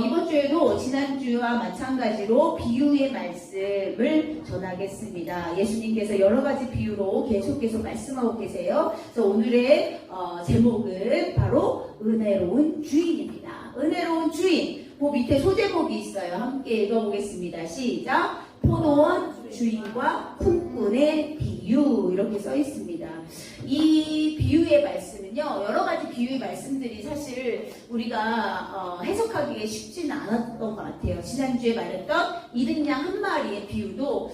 이번 주에도 지난주와 마찬가지로 비유의 말씀을 전하겠습니다. 예수님께서 여러 가지 비유로 계속 말씀하고 계세요. 그래서 오늘의 제목은 바로 은혜로운 주인입니다. 은혜로운 주인. 그 밑에 소제목이 있어요. 함께 읽어보겠습니다. 시작. 포도원 주인과 품꾼의 비유, 이렇게 써 있습니다. 이 비유의 말씀은요, 여러 가지 비유의 말씀들이 사실 우리가 해석하기에 쉽지는 않았던 것 같아요. 지난주에 말했던 잃은 양 한 마리의 비유도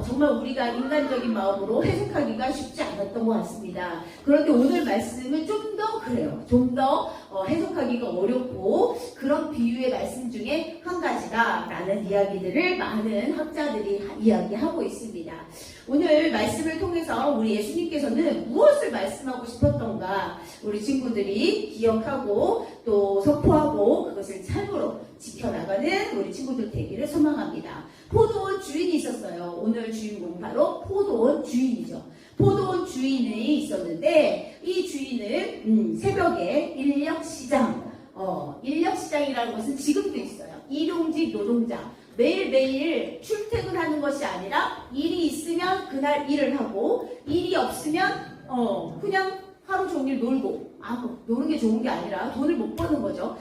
정말 우리가 인간적인 마음으로 해석하기가 쉽지 않았던 것 같습니다. 그런데 오늘 말씀은 좀 더 그래요. 좀 더 해석하기가 어렵고 그런 비유의 말씀 중에 한 가지다라는 이야기들을 많은 학자들이 이야기하고 있습니다. 오늘 말씀을 통해서 우리 예수님께서는 무엇을 말씀하고 싶었던가 우리 친구들이 기억하고 또 선포하고 그것을 삶으로 지켜나가는 우리 친구들 되기를 소망합니다. 포도원 주인이 있었어요. 오늘 주인공은 바로 포도원 주인이죠. 포도원 주인이 있었는데 이 주인은 새벽에 인력시장이라는 것은 지금도 있어요. 일용직 노동자. 매일매일 출퇴근하는 것이 아니라 일이 있으면 그날 일을 하고 일이 없으면 그냥 하루 종일 놀고 노는 게 좋은 게 아니라 돈을 못 버는 거죠.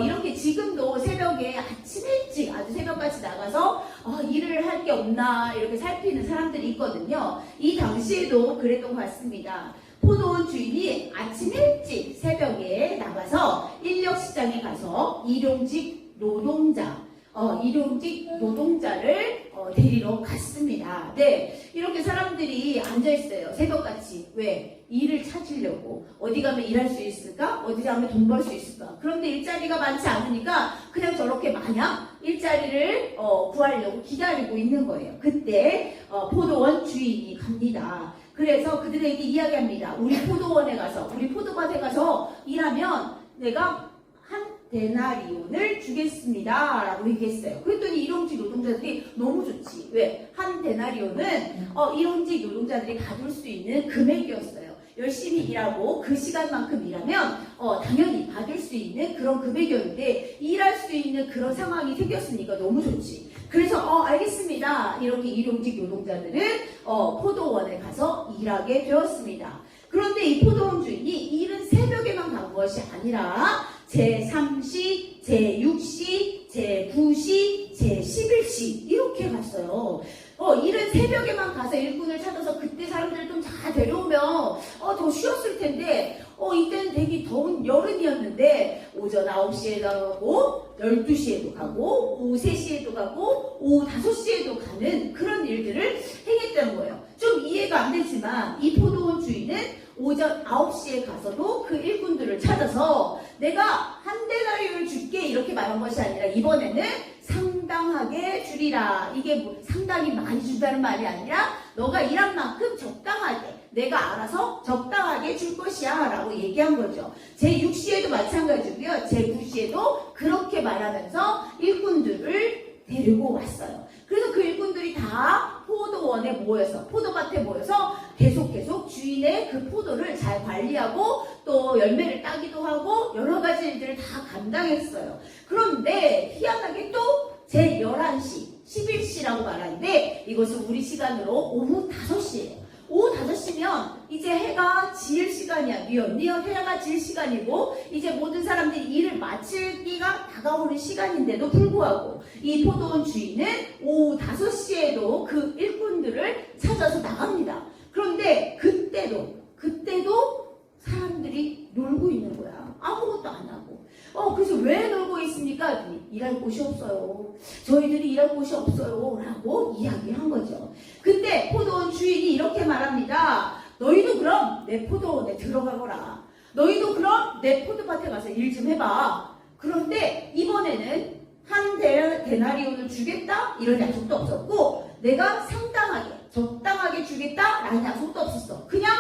이렇게 지금도 새벽에 아침 일찍 아주 새벽까지 나가서 일을 할 게 없나 이렇게 살피는 사람들이 있거든요. 이 당시에도 그랬던 것 같습니다. 포도원 주인이 아침 일찍 새벽에 나가서 인력시장에 가서 일용직 노동자를 데리러 갔습니다. 네, 이렇게 사람들이 앉아있어요. 새벽같이. 왜? 일을 찾으려고. 어디 가면 일할 수 있을까? 어디 가면 돈 벌 수 있을까? 그런데 일자리가 많지 않으니까 그냥 저렇게 마냥 일자리를 구하려고 기다리고 있는 거예요. 그때 포도원 주인이 갑니다. 그래서 그들에게 이야기합니다. 우리 포도밭에 가서 일하면 내가 한 데나리온을 주겠습니다 라고 얘기했어요. 그랬더니 일용직 노동자들이 너무 좋지. 왜? 한 데나리온은 일용직 노동자들이 가질 수 있는 금액이었어요. 열심히 일하고 그 시간만큼 일하면 당연히 받을 수 있는 그런 금액이었는데 일할 수 있는 그런 상황이 생겼으니까 너무 좋지. 그래서 알겠습니다. 이렇게 일용직 노동자들은 포도원에 가서 일하게 되었습니다. 그런데 이 포도원 주인이 일은 새벽에만 간 것이 아니라 제3시, 제6시, 제9시, 제11시 이렇게 갔어요. 일은 새벽에만 가서 일꾼을 찾아서 그때 사람들을 좀 잘 데려오면 더 쉬었을 텐데 이때는 되게 더운 여름이었는데 오전 9시에도 가고 12시에도 가고 오후 3시에도 가고 오후 5시에도 가는 그런 일들을 행했다는 거예요. 좀 이해가 안 되지만 이 포도원 주인은 오전 9시에 가서도 그 일꾼들을 찾아서 내가 한 데나리온을 줄게 이렇게 말한 것이 아니라 이번에는 상당하게 주리라. 이게 상당히 많이 준다는 말이 아니라 너가 일한 만큼 적당하게 내가 알아서 적당하게 줄 것이야 라고 얘기한 거죠. 제6시에도 마찬가지고요. 제9시에도 그렇게 말하면서 일꾼들을 데리고 왔어요. 그래서 그 일꾼들이 다 포도밭에 모여서 계속 주인의 그 포도를 잘 관리하고 또 열매를 따기도 하고 여러 가지 일들을 다 감당했어요. 그런데 희한하게 또 제11시, 11시라고 말하는데 이것은 우리 시간으로 오후 5시예요. 오후 5시면 이제 해가 질 시간이야. 해가 질 시간이고 이제 모든 사람들이 일을 마치기가 다가오는 시간인데도 불구하고 이 포도원 주인은 오후 5시에도 그 일꾼들을 찾아서 나갑니다. 그런데 그때도 사람들이 놀고 있는 거야. 아무것도 안 하고. 그래서 왜 놀고 있습니까? 일할 곳이 없어요. 저희들이 일할 곳이 없어요. 라고 이야기한 거죠. 근데 포도원 주인이 이렇게 말합니다. 너희도 그럼 내 포도원에 들어가거라. 너희도 그럼 내 포도밭에 가서 일 좀 해봐. 그런데 이번에는 한 데나리온을 주겠다? 이런 약속도 없었고 내가 적당하게 주겠다? 라는 약속도 없었어. 그냥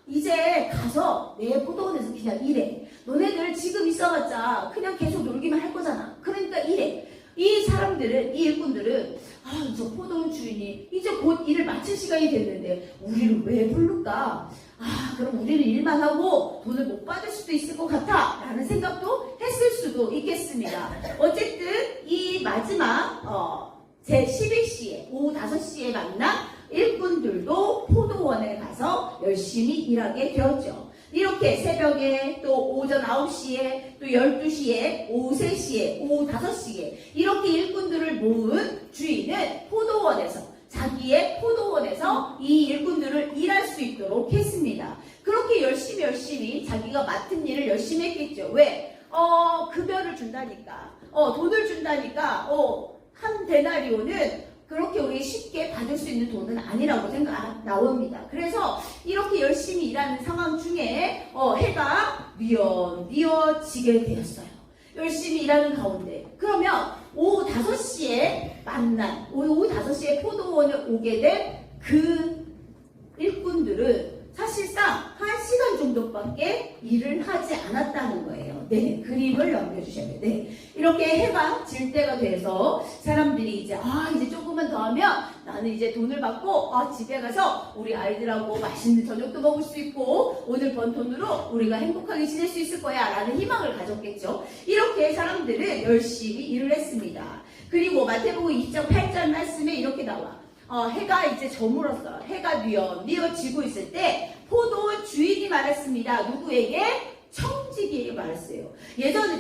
이제 가서 내 포도원에서 그냥 일해. 너네들 지금 있어봤자 그냥 계속 놀기만 할 거잖아. 그러니까 일해. 이 일꾼들은 저 포도원 주인이 이제 곧 일을 마칠 시간이 됐는데 우리를 왜 부를까? 그럼 우리는 일만 하고 돈을 못 받을 수도 있을 것 같아 라는 생각도 했을 수도 있겠습니다. 어쨌든 이 마지막 제 11시에 오후 5시에 만난 일꾼들도 포도원에 가서 열심히 일하게 되었죠. 이렇게 새벽에 또 오전 9시에 또 12시에 오후 3시에 오후 5시에 이렇게 일꾼들을 모은 주인은 포도원에서 자기의 포도원에서 이 일꾼들을 일할 수 있도록 했습니다. 그렇게 열심히 자기가 맡은 일을 열심히 했겠죠. 왜? 급여를 준다니까. 돈을 준다니까. 한 데나리오는 그렇게 우리 쉽게 받을 수 있는 돈은 아니라고 나옵니다. 그래서 이렇게 열심히 일하는 상황 중에 해가 뉘어지게 되었어요. 열심히 일하는 가운데. 그러면 오후 5시에 오후 5시에 포도원에 오게 된 그 일꾼들은 사실상 1시간 정도밖에 일을 하지 않았다는 거예요. 네, 그림을 넘겨주셔야 돼요. 네, 이렇게 해가 질 때가 돼서 사람들이 이제 조금만 더 하면 나는 이제 돈을 받고 집에 가서 우리 아이들하고 맛있는 저녁도 먹을 수 있고 오늘 번 돈으로 우리가 행복하게 지낼 수 있을 거야 라는 희망을 가졌겠죠. 이렇게 사람들은 열심히 일을 했습니다. 그리고 마태복음 20장 8절 말씀에 이렇게 나와. 해가 이제 저물었어요. 해가 뉘어지고 있을 때 포도원 주인이 말했습니다. 누구에게? 청지기에게 말했어요.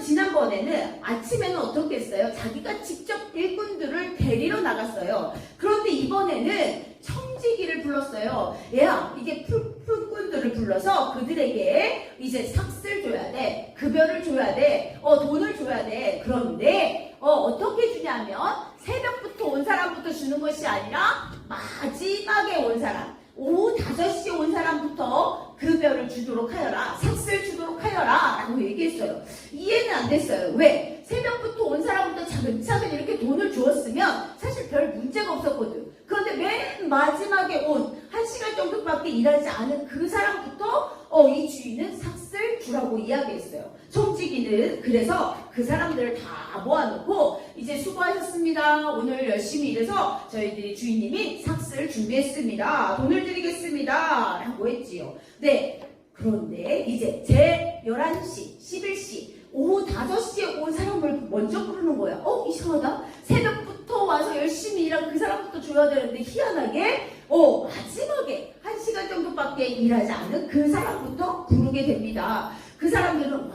지난번에는 아침에는 어떻게 했어요? 자기가 직접 일꾼들을 데리러 나갔어요. 그런데 이번에는 청지기를 불렀어요. 얘야, 이게 일꾼들을 불러서 그들에게 이제 삭스를 줘야 돼. 급여를 줘야 돼. 돈을 줘야 돼. 그런데 어떻게 주냐면 새벽부터 온 사람부터 주는 것이 아니라 마지막에 온 사람, 오후 5시에 온 사람부터 급여를 주도록 하여라, 삭스를 주도록 하여라 라고 얘기했어요. 이해는 안 됐어요. 왜? 새벽부터 온 사람부터 차근차근 이렇게 돈을 주었으면 사실 별 문제가 없었거든. 그런데 맨 마지막에 온 1시간 정도밖에 일하지 않은 그 사람부터 이 주인은 삭스를 주라고 이야기했어요. 청지기는 그래서 그 사람들을 다 모아놓고 이제 수고하셨습니다. 오늘 열심히 일해서 저희들이 주인님이 삭스를 준비했습니다. 돈을 드리겠습니다. 라고 했지요. 네. 그런데 이제 제 11시, 11시, 오후 5시에 온 사람을 먼저 부르는 거야. 이상하다. 새벽부터 와서 열심히 일한 그 사람부터 줘야 되는데 희한하게 마지막에 1시간 정도밖에 일하지 않은 그 사람부터 부르게 됩니다. 그 사람들은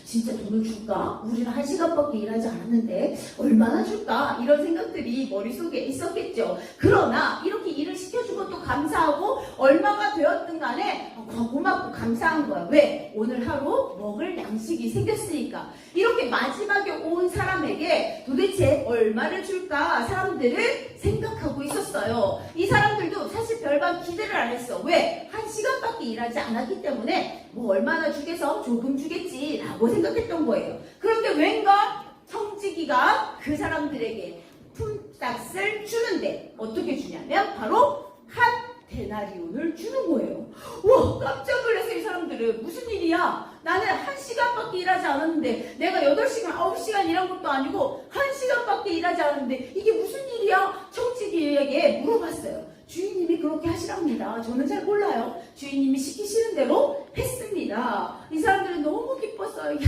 진짜 돈을 줄까? 우리는 1시간밖에 일하지 않았는데 얼마나 줄까? 이런 생각들이 머릿속에 있었겠죠. 그러나 이렇게 일을 시켜준 것도 감사하고 얼마가 되었든 간에 고맙고 감사한 거야. 왜? 오늘 하루 먹을 양식이 생겼으니까. 이렇게 마지막에 온 사람에게 도대체 얼마를 줄까? 사람들은 생각하고 있었어요. 이 사람들도 사실 별반 기대를 안 했어. 왜? 1시간밖에 일하지 않았기 때문에 얼마나 주겠어? 조금 주겠지 라고 생각했던 거예요. 그런데 왠가 청지기가 그 사람들에게 품삯을 주는데 어떻게 주냐면 바로 한 데나리온을 주는 거예요. 와, 깜짝 놀랐어요. 이 사람들은. 무슨 일이야? 나는 1시간밖에 일하지 않았는데 내가 8시간, 9시간 일한 것도 아니고 1시간밖에 일하지 않았는데 이게 무슨 일이야? 청지기에게 물어봤어요. 주인님이 그렇게 하시랍니다. 저는 잘 몰라요. 주인님이 시키시는 대로 했습니다. 이 사람들은 너무 기뻤어요.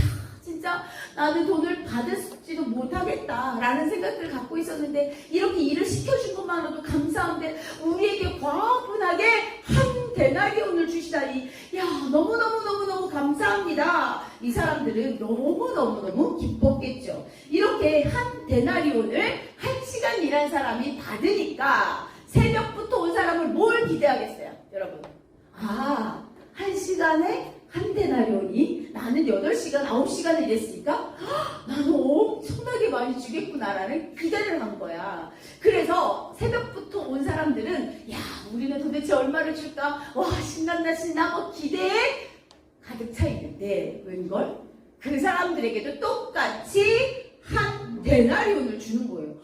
진짜 나는 돈을 받을지도 못하겠다 라는 생각들을 갖고 있었는데 이렇게 일을 시켜준 것만으로도 감사한데 우리에게 과분하게 한 데나리온을 주시다니 너무너무 감사합니다. 이 사람들은 너무너무 기뻤겠죠. 이렇게 한 데나리온을 1시간 일한 사람이 받으니까 새벽부터 온 사람을 뭘 기대하겠어요? 여러분 1시간에 한 데나리온이 나는 8시간, 9시간을 일했으니까 나는 엄청나게 많이 주겠구나라는 기대를 한 거야. 그래서 새벽부터 온 사람들은 우리는 도대체 얼마를 줄까? 신난다 기대에 가득 차 있는데 웬걸? 그 사람들에게도 똑같이 한 데나리온을 주는 거예요.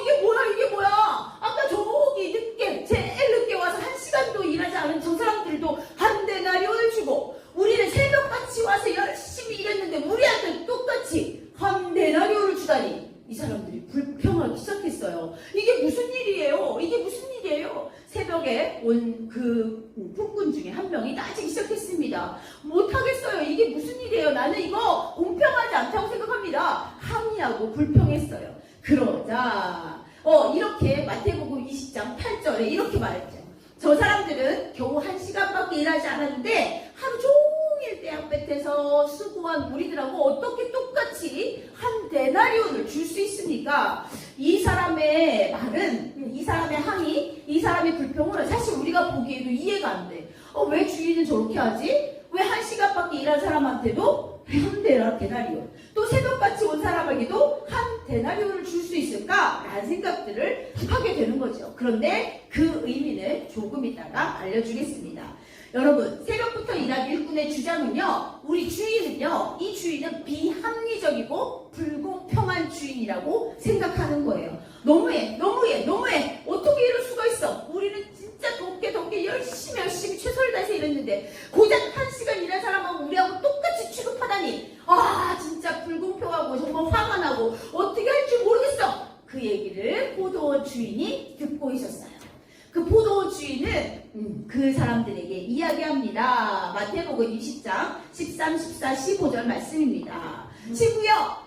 이게 뭐야? 아까 저기 제일 늦게 와서 1시간도 일하지 않은 저 사람들도 한 데나리온을 주고 우리는 새벽같이 와서 열심히 일했는데 우리한테 똑같이 한 데나리온을 주다니 이 사람들이 불평하기 시작했어요. 이게 무슨 일이에요? 새벽에 온 그 폭군 중에 한 명이 따지기 시작했습니다. 못하겠어요. 이게 무슨 일이에요? 나는 이거 공평하지 않다고 생각합니다. 항의하고 불평했어요. 그러자 이렇게 마태복음 20장 8절에 이렇게 말했죠. 저 사람들은 겨우 1시간밖에 일하지 않았는데 하루 종일 떼약볕에서 수고한 우리들하고 어떻게 똑같이 한 데나리온을 줄 수 있습니까? 이 사람의 말은, 이 사람의 항의, 이 사람의 불평은 사실 우리가 보기에도 이해가 안 돼. 왜 주인은 저렇게 하지? 왜 1시간밖에 일한 사람한테도 한 데나리온, 또 새벽같이 온 사람에게도 한 데나리온을 줄 수 있을까? 라는 생각들을 하게 되는 거죠. 그런데 그 의미는 조금 이따가 알려주겠습니다. 여러분, 새벽부터 일한 일꾼의 주장은요, 우리 주인은요, 이 주인은 비합리적이고 불공평한 주인이라고 생각하는 거예요. 너무해. 어떻게 이럴 수가 있어? 우리는 진짜 덥게 열심히 최선을 다해서 일했는데 고작 1시간 일한 사람하고 우리하고 똑같이 취급하다니, 진짜 불공평하고 정말 화가 나고 어떻게 할지 모르겠어. 그 얘기를 포도원 주인이 듣고 있었어요. 그 포도원 주인은 그 사람들에게 이야기합니다. 마태복음 20장 13, 14, 15절 말씀입니다. 친구여,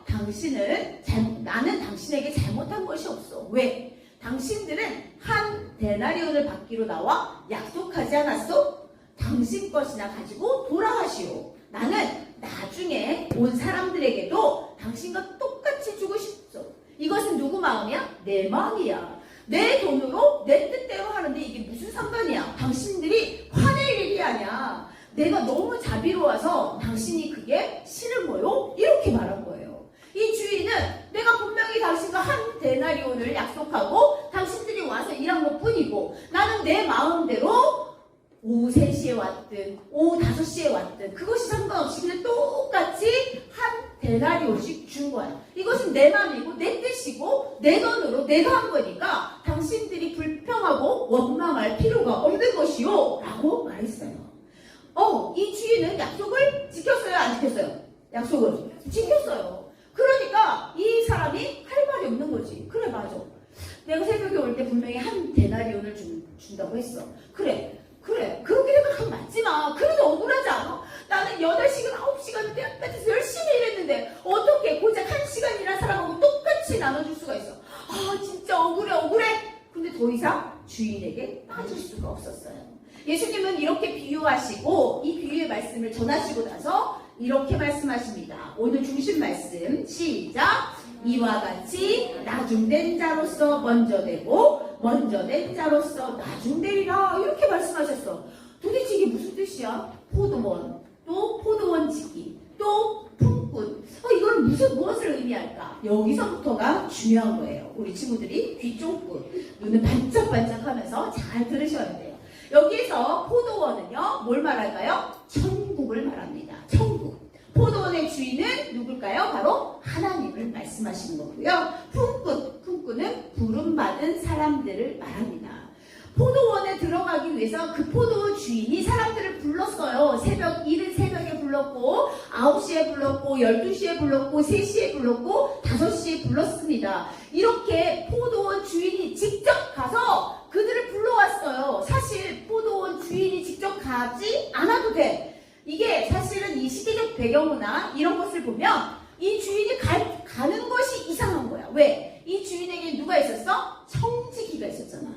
나는 당신에게 잘못한 것이 없어. 왜? 당신들은 한 데나리온을 받기로 나와 약속하지 않았어? 당신 것이나 가지고 돌아가시오. 나는 나중에 온 사람들에게도 당신과 똑같이 주고 싶소. 이것은 누구 마음이야? 내 마음이야. 내 돈으로 내 뜻대로 하는데 이게 무슨 상관이야? 당신들이 화낼 일이 아니야. 내가 너무 자비로워서 당신이 그게 싫은 거요? 이렇게 말한 거예요. 이 주인은 내가 분명히 당신과 한 데나리온을 약속하고 당신들이 와서 일한 것 뿐이고, 나는 내 마음대로 오후 3시에 왔든 오후 5시에 왔든 그것이 상관없이 그냥 똑같이 한 데나리온씩 준 거야. 이것은 내 마음이고 내 뜻이고 내 돈으로 내가 한 거니까 당신들이 불평하고 원망할 필요가 없는 것이요 라고 말했어요. 이 주인은 약속을 지켰어요? 안 지켰어요? 약속을 지켰어요. 그러니까 이 사람이 할 말이 없는 거지. 그래, 맞아. 내가 새벽에 올 때 분명히 한 데나리온을 준다고 했어. 그래. 그렇게 생각하면 맞지만 그래도 억울하지 않아? 나는 8시간, 9시간 떼약볕에서 열심히 일했는데 어떻게 고작 1시간 일한 사람하고 똑같이 나눠줄 수가 있어? 진짜 억울해. 근데 더 이상 주인에게 빠질 수가 없었어요. 예수님은 이렇게 비유하시고 이 비유의 말씀을 전하시고 나서 이렇게 말씀하십니다. 오늘 중심 말씀 시작. 이와 같이 나중된 자로서 먼저 되고 먼저 된 자로서 나중되리라, 이렇게 말씀하셨어. 도대체 이게 무슨 뜻이야? 포도원, 또 포도원지기, 또 품꾼. 이걸 무엇을 의미할까? 여기서부터가 중요한 거예요. 우리 친구들이 귀 쫑긋, 눈을 반짝반짝 하면서 잘 들으셔야 돼요. 여기에서 포도원은요, 뭘 말할까요? 천국을 말합니다. 천국. 포도원의 주인은 누굴까요? 바로 하나님을 말씀하시는 거고요. 품꾼은 부름받은 사람들을 말합니다. 포도원에 들어가기 위해서 그 포도원 주인이 사람들을 불렀어요. 이른 새벽에 불렀고 9시에 불렀고 12시에 불렀고 3시에 불렀고 5시에 불렀습니다. 이렇게 포도원 주인이 직접 가서 그들을 불러왔어요. 사실 포도원 주인이 직접 가지 않아도 돼. 이게 사실은 이 시대적 배경이나 이런 것을 보면 이 주인이 가는 것이 이상한 거야. 왜? 이 주인에게 누가 있었어? 청지기가 있었잖아.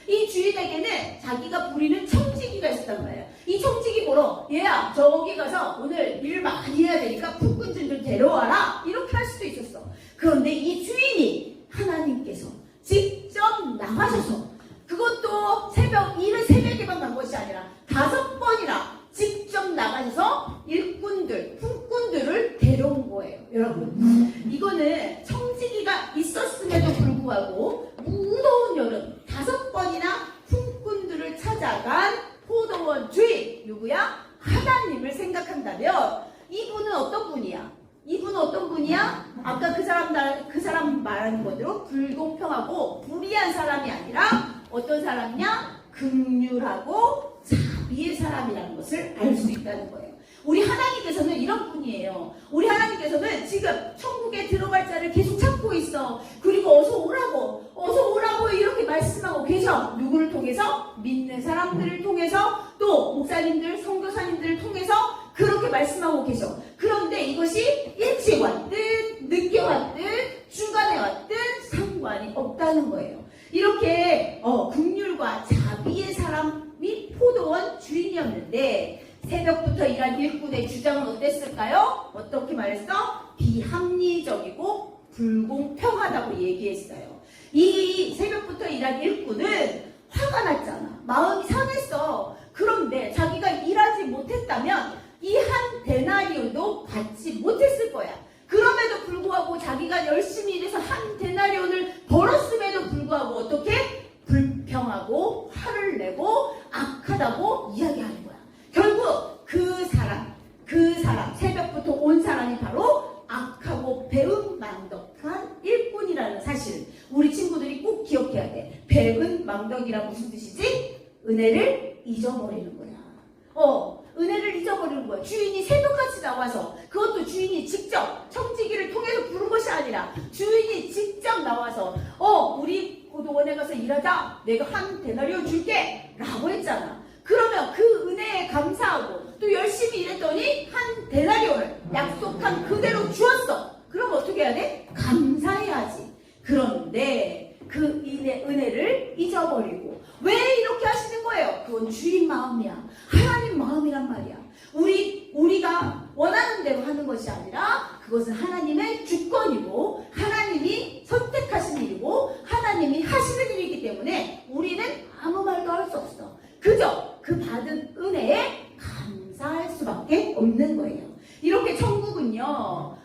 이 주인에게는 자기가 부리는 청지기가 있었단 말이야. 이 청지기 보러 얘야 저기 가서 오늘 일 많이 해야 되니까 품꾼 좀 데려와라, 이렇게 할 수도 있었어. 그런데 이 주인이 하나님께서 직접 나가셔서, 그것도 이른 새벽에만 간 것이 아니라 5번이나 직접 나가셔서 일꾼들, 품꾼들을 데려온 거예요. 여러분, 이거는 청지기가 있었음에도 불구하고 무더운 여름 5번이나 품꾼들을 찾아간 포도원 주인, 누구야? 하나님을 생각한다면 이분은 어떤 분이야? 아까 그 사람 말하는 것대로 불공평하고 불의한 사람이 아니라 어떤 사람이냐? 긍휼하고 자비의 사람이라는 것을 알 수 있다는 거예요. 우리 하나님께서는 이런 분이에요. 우리 하나님께서는 지금 천국에 들어갈 자를 계속 찾고 있어. 그리고 어서 오라고 이렇게 말씀하고 계셔. 누구를 통해서? 사람들을 통해서 또 목사님들, 선교사님들을 통해서 그렇게 말씀하고 계셔. 그런데 이것이 일찍 왔든 늦게 왔든 중간에 왔든 상관이 없다는 거예요. 이렇게 긍휼과 자비의 사람이 포도원 주인이었는데 새벽부터 일한 일꾼의 주장은 어땠을까요? 어떻게 말했어? 비합리적이고 불공평하다고 얘기했어요. 이 새벽부터 일한 일꾼은 화가 났잖아. 마음이 상했어. 그런데 자기가 일하지 못했다면 이 한 데나리온도 받지 못했을 거야. 그럼에도 불구하고 자기가 열심히 일해서 한 데나리온을 벌었음에도 불구하고 어떻게? 불평하고 화를 내고 악하다고 이야기하는 거야. 결국 그 사람 새벽부터 온 사람이 바로 악하고 배은망덕한 일꾼이라는 사실 우리 친구들이 꼭 기억해야 돼. 배은망덕이란 무슨 뜻이지? 은혜를 잊어버리는 거야. 은혜를 잊어버리는 거야. 주인이 새벽같이 나와서, 그것도 주인이 직접 청지기를 통해서 부른 것이 아니라 주인이 직접 나와서 우리 포도원에 가서 일하자. 내가 한 데나리온 줄게 라고 했잖아. 그러면 그 은혜에 감사하고 또 열심히 일했더니 한 데나리온을 약속한 그대로 주었어. 그럼 어떻게 해야 돼? 감사해야지. 그런데 그 은혜를 잊어버리고 왜 이렇게 하시는 거예요? 그건 주인 마음이야. 하나님 마음이란 말이야. 우리가 원하는 대로 하는 것이 아니라 그것은 하나님의 주권이고 하나님이 선택하신 일이고 하나님이 하시는 일이기 때문에 우리는 아무 말도 할 수 없어. 그저 그 받은 은혜에 감사할 수밖에 없는 거예요. 이렇게 천국은요,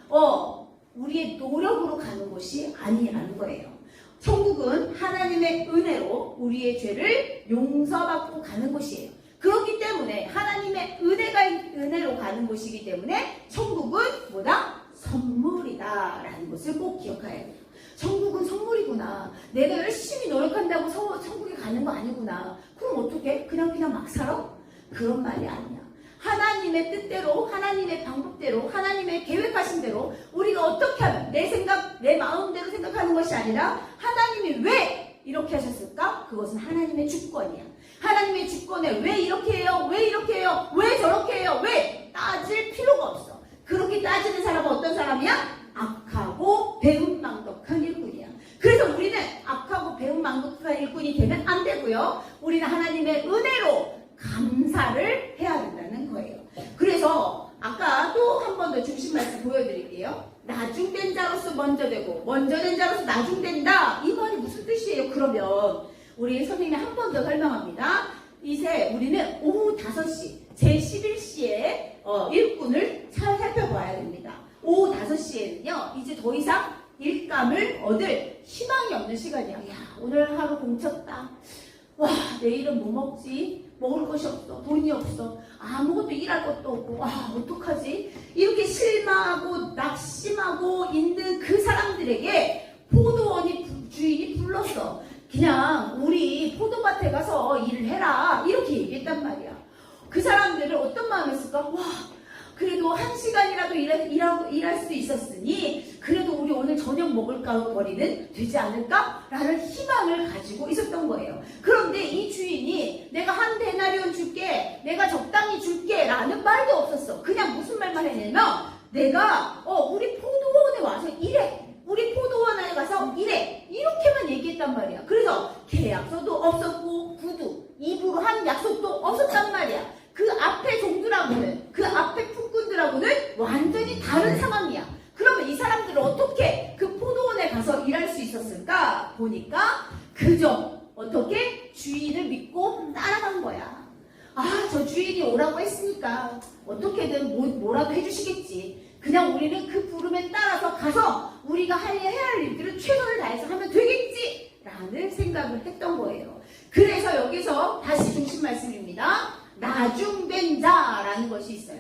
우리의 노력으로 가는 곳이 아니라는 거예요. 천국은 하나님의 은혜로 우리의 죄를 용서받고 가는 곳이에요. 그렇기 때문에 하나님의 은혜로 가는 곳이기 때문에 천국은 뭐다? 선물이다 라는 것을 꼭 기억해야 돼요. 천국은 선물이구나. 내가 열심히 노력한다고 천국에 가는 거 아니구나. 그럼 어떻게? 그냥 막 살아? 그런 말이 아니야. 하나님의 뜻대로, 하나님의 방법대로, 하나님의 계획하신 대로 우리가 어떻게 하면 내 생각, 내 마음대로 생각하는 것이 아니라 하나님이 왜 이렇게 하셨을까? 그것은 하나님의 주권이야. 하나님의 주권에 왜 이렇게 해요? 왜 이렇게 해요? 왜 저렇게 해요? 왜? 따질 필요가 없어. 그렇게 따지는 사람은 어떤 사람이야? 악하고 배은망덕한 일꾼이야. 그래서 우리는 악하고 배은망덕한 일꾼이 되면 안 되고요. 우리는 하나님의 은혜로 감사를 해야 된다는 거예요. 그래서 아까 또 한 번 더 중심 말씀 보여드릴게요. 나중된 자로서 먼저 되고 먼저 된 자로서 나중된다. 이 말이 무슨 뜻이에요? 그러면 우리 선생님이 한 번 더 설명합니다. 이제 우리는 오후 5시 제11시에 일꾼을 살펴봐야 됩니다. 오후 5시에는요 이제 더 이상 일감을 얻을 희망이 없는 시간이야. 야, 오늘 하루 공쳤다. 와, 내일은 뭐 먹지? 먹을 것이 없어. 돈이 없어. 아무것도 일할 것도 없고. 와, 어떡하지? 이렇게 실망하고 낙심하고 있는 그 사람들에게 포도원이 주인이 불렀어. 그냥 우리 포도밭에 가서 일을 해라. 이렇게 얘기했단 말이야. 그 사람들은 어떤 마음이었을까? 와, 그래도 1시간이라도 일할 수 있었으니 그래도 우리 오늘 저녁 먹을까 거리는 되지 않을까? 라는 희망을 가지고 있었던 거예요. 그런데 이 주인이 내가 한 데나리온 줄게, 내가 적당히 줄게 라는 말도 없었어. 그냥 무슨 말만 했냐면 내가 우리 포도원에 와서 일해. 우리 포도원에 가서 일해. 이렇게만 얘기했단 말이야. 그래서 계약서도 없었고 구두, 입으로 한 약속도 없었단 말이야. 그 앞에 종들하고는, 그 앞에 품꾼들하고는 완전히 다른 상황이야. 그러면 이 사람들은 어떻게 그 포도원에 가서 일할 수 있었을까? 보니까 그저 어떻게 주인을 믿고 따라간 거야. 아, 저 주인이 오라고 했으니까 어떻게든 뭐라도 해주시겠지. 그냥 우리는 그 부름에 따라서 가서 우리가 해야 할 일들을 최선을 다해서 하면 되겠지 라는 생각을 했던 거예요. 그래서 여기서 다시 중심 말씀입니다. 나중된 자라는 것이 있어요.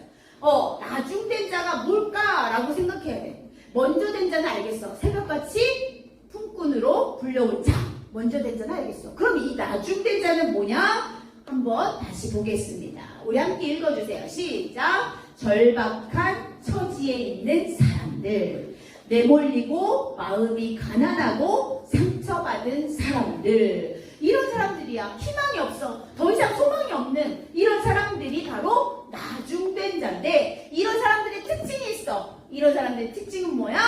나중된 자가 뭘까라고 생각해야 돼. 먼저 된 자는 알겠어. 새벽같이 품꾼으로 불려온 자. 먼저 된 자는 알겠어. 그럼 이 나중된 자는 뭐냐? 한번 다시 보겠습니다. 우리 함께 읽어주세요. 시작. 절박한 처지에 있는 사람들, 내몰리고 마음이 가난하고 상처받은 사람들, 이런 사람들이야. 희망이 없어. 더 이상 소망이 없는 이런 사람들이 바로 나중된 자인데, 이런 사람들의 특징이 있어. 이런 사람들의 특징은 뭐야?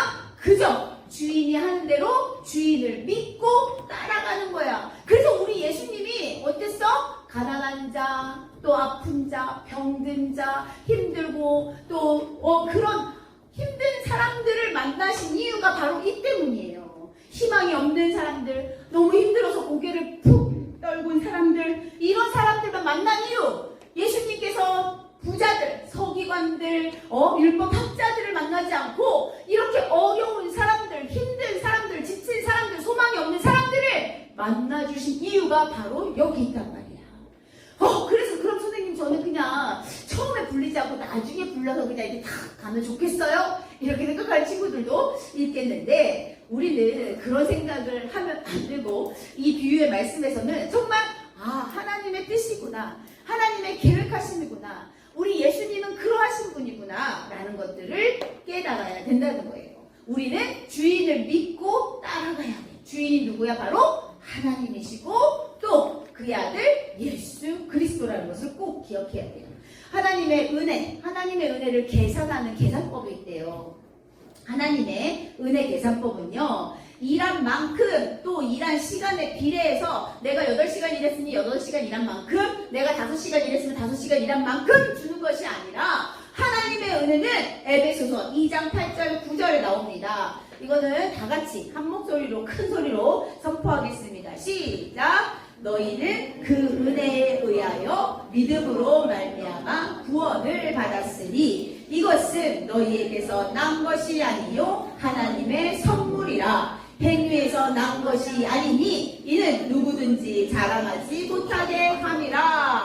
그저 주인이 하는 대로 주인을 믿고 따라가는 거야. 그래서 우리 예수님이 어땠어? 가난한 자, 또 아픈 자, 병든 자, 힘들고 또 그런 힘든 사람들을 만나신 이유가 바로 이 때문이에요. 희망이 없는 사람들, 너무 힘들어서 고개를 푹 떨군 사람들, 이런 사람들만 만난 이유, 예수님께서 부자들, 서기관들, 율법 학자들을 만나지 않고 이렇게 어려운 사람들, 힘든 사람들, 지친 사람들, 소망이 없는 사람들을 만나주신 이유가 바로 여기 있단 말이야. 그래서 그럼 선생님, 저는 그냥 처음에 불리지 않고 나중에 불러서 그냥 이렇게 탁 가면 좋겠어요? 이렇게 생각하는 친구들도 있겠는데, 우리는 그런 생각을 하면 안 되고, 이 비유의 말씀에서는 정말 하나님의 뜻이구나, 하나님의 계획하심이구나, 우리 예수님은 그러하신 분이구나 라는 것들을 깨달아야 된다는 거예요. 우리는 주인을 믿고 따라가야 돼. 주인이 누구야? 바로 하나님이시고 또 그의 아들 예수 그리스도라는 것을 꼭 기억해야 돼요. 하나님의 은혜를 계산하는 계산법이 있대요. 하나님의 은혜 계산법은요, 일한 만큼 또 일한 시간에 비례해서 내가 8시간 일했으니 8시간 일한 만큼, 내가 5시간 일했으면 5시간 일한 만큼 주는 것이 아니라, 하나님의 은혜는 에베소서 2장 8절 9절에 나옵니다. 이거는 다 같이 한 목소리로 큰 소리로 선포하겠습니다. 시작! 너희는 그 은혜에 의하여 믿음으로 말미암아 구원을 받았으니 이것은 너희에게서 난 것이 아니요 하나님의 선물이라. 행위에서 난 것이 아니니 이는 누구든지 자랑하지 못하게 함이라.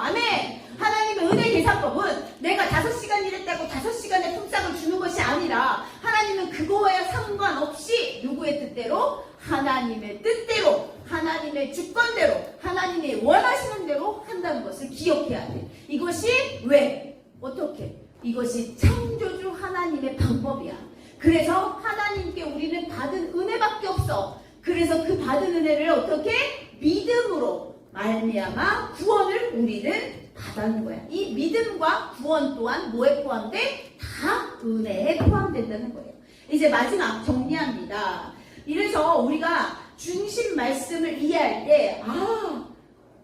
아멘. 하나님의 은혜 계산법은 내가 5시간 일했다고 5시간의 품삯을 주는 것이 아니라, 하나님은 그거와 상관없이 누구의 뜻대로? 하나님의 뜻대로, 하나님의 주권대로, 하나님이 원하시는 대로 한다는 것을 기억해야 돼. 이것이 왜? 어떻게? 이것이 창조주 하나님의 방법이야. 그래서 하나님께 우리는 받은 은혜밖에 없어. 그래서 그 받은 은혜를 어떻게? 믿음으로 말미암아 구원을 우리는 받는 거야. 이 믿음과 구원 또한 뭐에 포함돼? 다 은혜에 포함된다는 거예요. 이제 마지막 정리합니다. 이래서 우리가 중심 말씀을 이해할 때,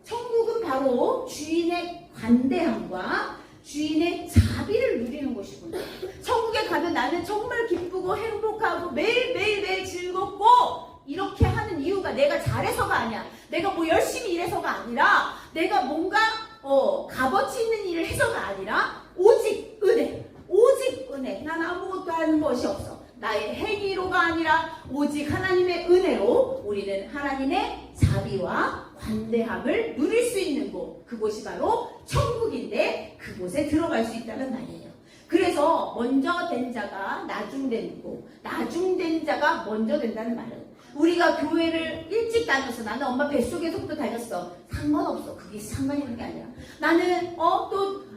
천국은 바로 주인의 관대함과 주인의 자비를 누리는 곳이구나. 천국에 가면 나는 정말 기쁘고 행복하고 매일 즐겁고 이렇게 하는 이유가 내가 잘해서가 아니야. 내가 뭐 열심히 일해서가 아니라, 내가 뭔가 값어치 있는 일을 해서가 아니라 오직 은혜. 난 아무것도 하는 것이 없어. 나의 행위로가 아니라 오직 하나님의 은혜로 우리는 하나님의 자비와 관대함을 누릴 수 있는 곳, 그곳이 바로 천국인데 그곳에 들어갈 수 있다는 말이에요. 그래서 먼저 된 자가 나중되고 나중된 자가 먼저 된다는 말은, 우리가 교회를 일찍 다녔어. 나는 엄마 뱃속에서부터 다녔어. 상관없어. 그게 상관 있는 게 아니라, 나는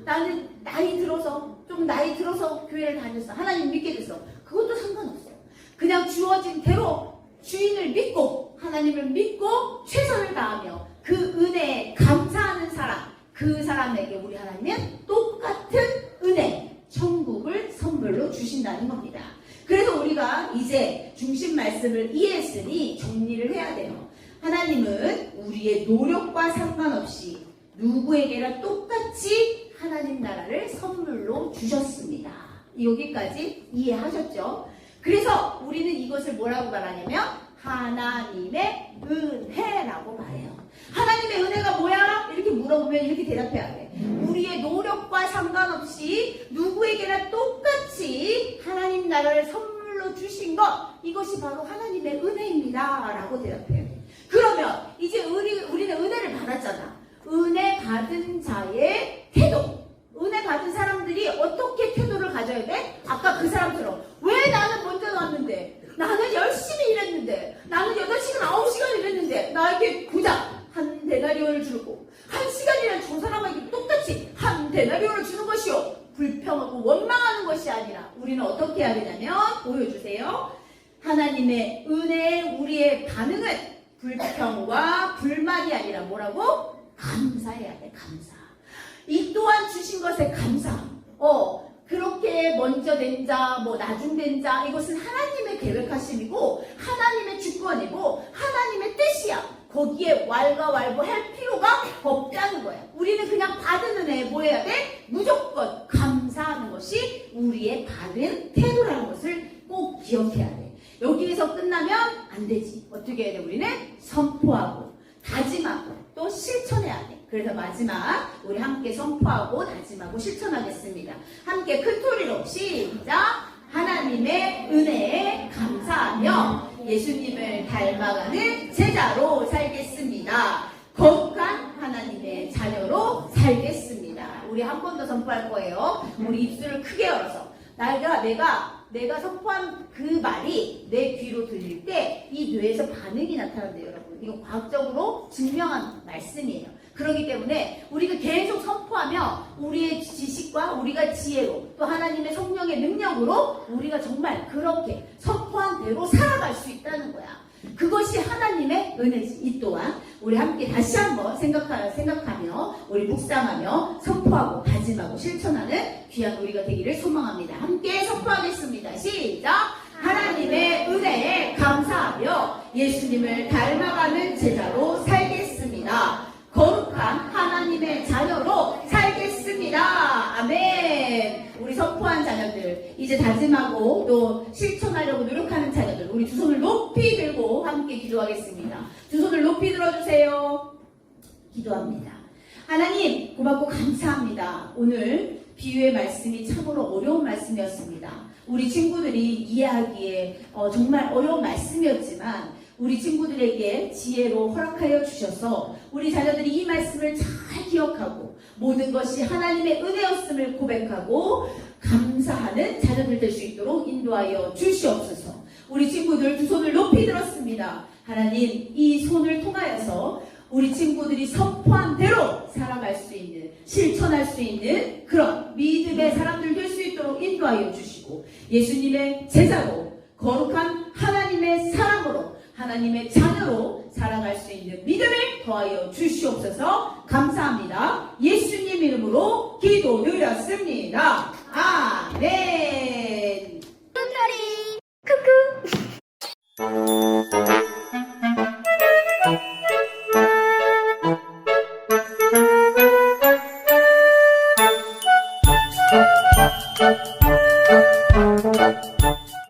나는 나이 들어서 교회를 다녔어. 하나님 믿게 됐어. 그것도 상관없어. 그냥 주어진 대로 주인을 믿고 하나님을 믿고 최선을 다하며 그 은혜에 감사하는 사람, 그 사람에게 우리 하나님은 똑같은 은혜, 천국을 선물로 주신다는 겁니다. 그래서 우리가 이제 중심 말씀을 이해했으니 정리를 해야 돼요. 하나님은 우리의 노력과 상관없이 누구에게나 똑같이 하나님 나라를 선물로 주셨습니다. 여기까지 이해하셨죠? 그래서 우리는 이것을 뭐라고 말하냐면 하나님의 은혜라고 말해요. 하나님의 은혜가 뭐야? 이렇게 물어보면 이렇게 대답해야 돼. 우리의 노력과 상관없이 누구에게나 똑같이 하나님 나라를 선물로 주신 것, 이것이 바로 하나님의 은혜입니다 라고 대답해야 돼. 그러면 이제 우리는 은혜를 받았잖아. 은혜 받은 자의 태도, 은혜 받은 사람들이 어떻게 태도를 가져야 돼? 아까 그 사람처럼, 왜 나는 먼저 왔는데, 나는 열심히 일했는데, 나는 8시간 9시간 일했는데 나에게 고작 한 데나리온을 주고, 1시간이란 저 사람에게 똑같이 한 데나리온을 주는 것이요, 불평하고 원망하는 것이 아니라 우리는 어떻게 해야 되냐면, 보여주세요. 하나님의 은혜에 우리의 반응은 불평과 불만이 아니라 뭐라고? 감사해야 돼. 감사. 이 또한 주신 것에 감사. 그렇게 먼저 된 자, 뭐 나중 된 자, 이것은 하나님의 계획하심이고 하나님의 주권이고 하나님의 뜻이야. 거기에 왈가왈부할 필요가 없다는 거야. 우리는 그냥 받은 은혜에 뭐 해야 돼? 무조건 감사하는 것이 우리의 바른 태도라는 것을 꼭 기억해야 돼. 여기에서 끝나면 안 되지. 어떻게 해야 돼? 우리는 선포하고 다짐하고 또 실천해야 돼. 그래서 마지막 우리 함께 선포하고 다짐하고 실천하겠습니다. 함께 큰 소리로 시작! 하나님의 은혜에 감사하며 예수님을 닮아가는 제자로 살겠습니다. 거룩한 하나님의 자녀로 살겠습니다. 우리 한 번 더 선포할 거예요. 우리 입술을 크게 열어서 내가 선포한 그 말이 내 귀로 들릴 때 이 뇌에서 반응이 나타난대요, 여러분. 이거 과학적으로 증명한 말씀이에요. 그렇기 때문에 우리가 계속 선포하며 우리의 지식과 우리가 지혜로 또 하나님의 성령의 능력으로 우리가 정말 그렇게 선포한 대로 살아갈 수 있다는 거야. 그것이 하나님의 은혜지. 이 또한 우리 함께 다시 한번 생각하며 우리 묵상하며 선포하고 다짐하고 실천하는 귀한 우리가 되기를 소망합니다. 함께 선포하겠습니다. 시작! 하나님의 은혜에 감사하며 예수님을 닮아가는 제자로 살겠습니다. 거룩한 하나님의 자녀로 살겠습니다. 아멘. 우리 선포한 자녀들, 이제 다짐하고 또 실천하려고 노력하는 자녀들, 우리 두 손을 높이 들고 함께 기도하겠습니다. 두 손을 높이 들어주세요. 기도합니다. 하나님, 고맙고 감사합니다. 오늘 비유의 말씀이 참으로 어려운 말씀이었습니다. 우리 친구들이 이해하기에 정말 어려운 말씀이었지만 우리 친구들에게 지혜로 허락하여 주셔서 우리 자녀들이 이 말씀을 잘 기억하고 모든 것이 하나님의 은혜였음을 고백하고 감사하는 자녀들 될 수 있도록 인도하여 주시옵소서. 우리 친구들 두 손을 높이 들었습니다. 하나님, 이 손을 통하여서 우리 친구들이 선포한 대로 살아갈 수 있는, 실천할 수 있는 그런 믿음의 사람들 될 수 있도록 인도하여 주시고 예수님의 제자로 거룩한 하나님의 사람으로 하나님의 자녀로 살아갈 수 있는 믿음을 더하여 주시옵소서. 감사합니다. 예수님 이름으로 기도드렸습니다. 아멘.